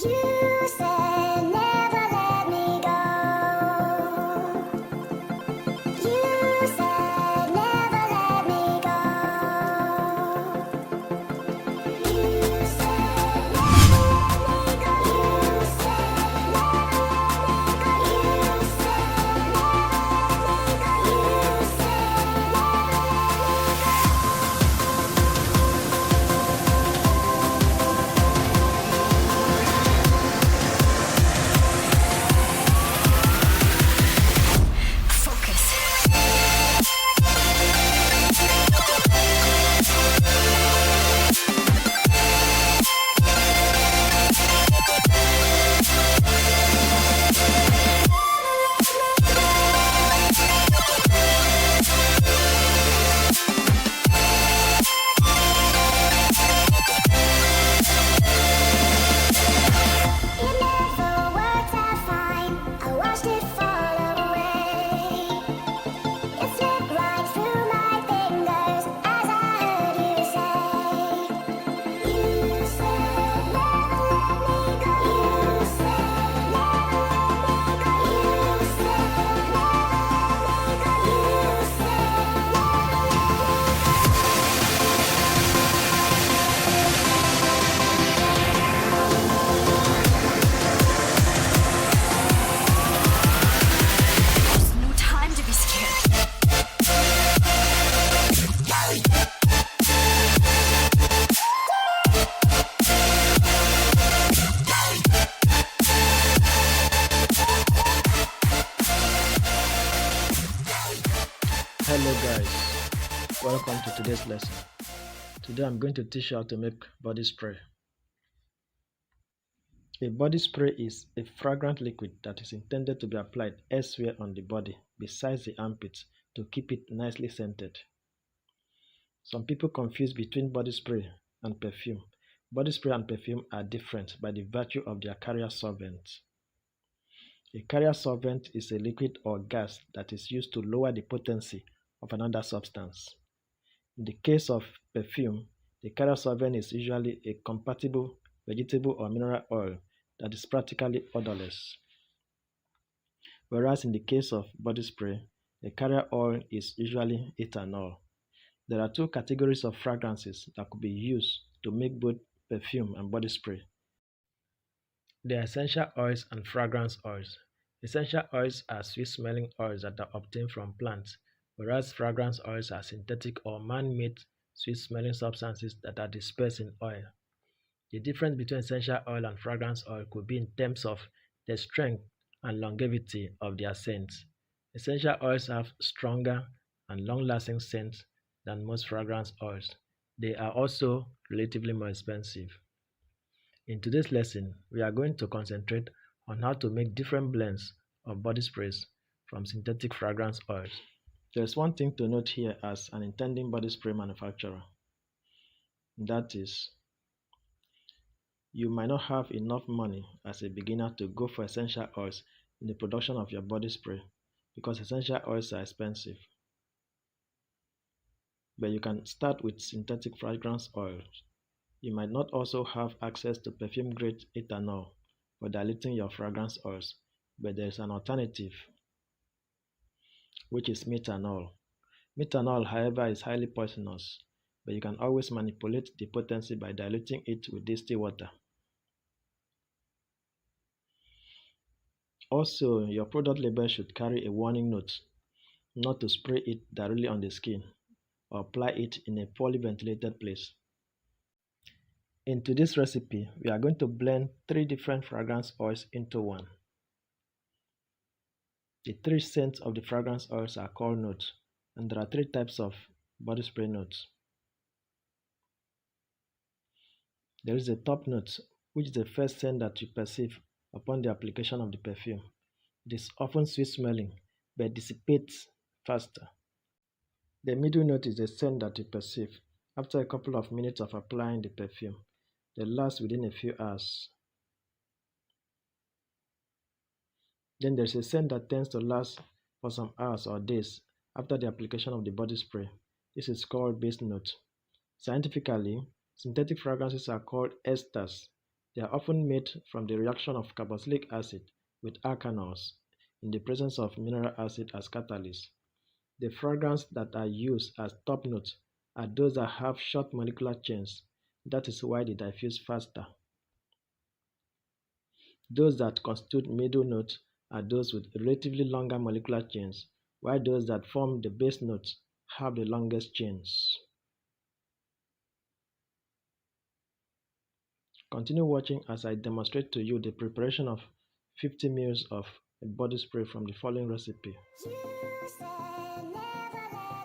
You said never let me go. You said never let me go. You said never let me go. You said never let me go. You said never let me go. You said it never worked out fine. I watched it fall away. It slipped right through my fingers as I heard you say. You said never let me go. You said never let me go. You said never let me go. You said There's no time to be scared. Hello guys, welcome to today's lesson. Today I'm going to teach you how to make body spray. A body spray is a fragrant liquid that is intended to be applied elsewhere on the body besides the armpits to keep it nicely scented. Some people confuse between body spray and perfume. Body spray and perfume are different by the virtue of their carrier solvent. A carrier solvent is a liquid or gas that is used to lower the potency of another substance. In the case of perfume, the carrier solvent is usually a compatible vegetable or mineral oil that is practically odorless. Whereas in the case of body spray, the carrier oil is usually ethanol. There are two categories of fragrances that could be used to make both perfume and body spray. They are essential oils and fragrance oils. Essential oils are sweet-smelling oils that are obtained from plants, whereas fragrance oils are synthetic or man-made sweet-smelling substances that are dispersed in oil. The difference between essential oil and fragrance oil could be in terms of the strength and longevity of their scents. Essential oils have stronger and long-lasting scents than most fragrance oils. They are also relatively more expensive. In today's lesson, we are going to concentrate on how to make different blends of body sprays from synthetic fragrance oils. There's one thing to note here as an intending body spray manufacturer. That is, you might not have enough money as a beginner to go for essential oils in the production of your body spray because essential oils are expensive. But you can start with synthetic fragrance oils. You might not also have access to perfume-grade ethanol for diluting your fragrance oils, but there is an alternative, which is methanol. Methanol, however, is highly poisonous, but you can always manipulate the potency by diluting it with distilled water. Also, your product label should carry a warning note not to spray it directly on the skin or apply it in a poorly ventilated place. In today's recipe, we are going to blend 3 different fragrance oils into one. The 3 scents of the fragrance oils are called notes, and there are 3 types of body spray notes. There is the top note, which is the first scent that you perceive upon the application of the perfume. It is often sweet-smelling, but dissipates faster. The middle note is the scent that you perceive after a couple of minutes of applying the perfume. They last within a few hours. Then there's a scent that tends to last for some hours or days after the application of the body spray. This is called base note. Scientifically, synthetic fragrances are called esters They are often made from the reaction of carboxylic acid with alkanols in the presence of mineral acid as catalyst. The fragrances that are used as top notes are those that have short molecular chains. That is why they diffuse faster. Those that constitute middle notes are those with relatively longer molecular chains, while those that form the base notes have the longest chains. Continue watching as I demonstrate to you the preparation of 50 ml of a body spray from the following recipe. You said never let